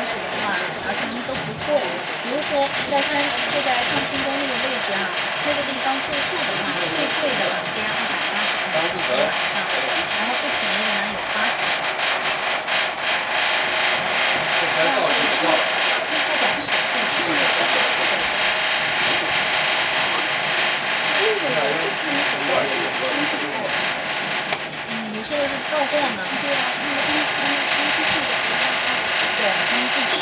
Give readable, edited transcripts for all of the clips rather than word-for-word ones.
始的话，什么都不会。比如说就在上清宫那个位置啊，那个地方住宿的话，最贵的房间280块钱一晚上，然后最便宜的呢有80。不管是你说的是到货吗？对啊，对，他们自己。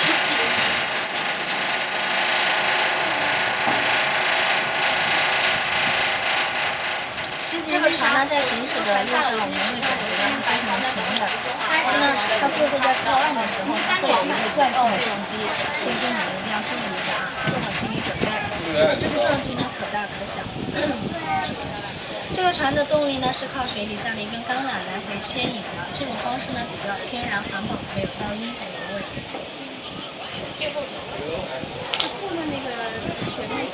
这个船呢，在行驶的路上，我们会感觉到它非常轻的，但是呢，它最后在靠岸的时候，它会有一个惯性的撞击，所以说你们一定要注意一下啊，做好心理准备。这个撞击呢，可大可小。这个船的动力呢，是靠水底下的一根钢缆来回牵引的，这种方式呢，比较天然环保，没有噪音，没有味。后面那个雪面是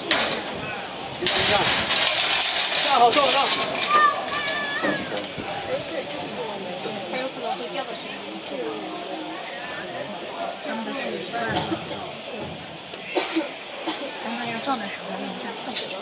站好坐上。它有可能会掉到水里。他们都是习惯了，当它要撞的时候，一下跳下去。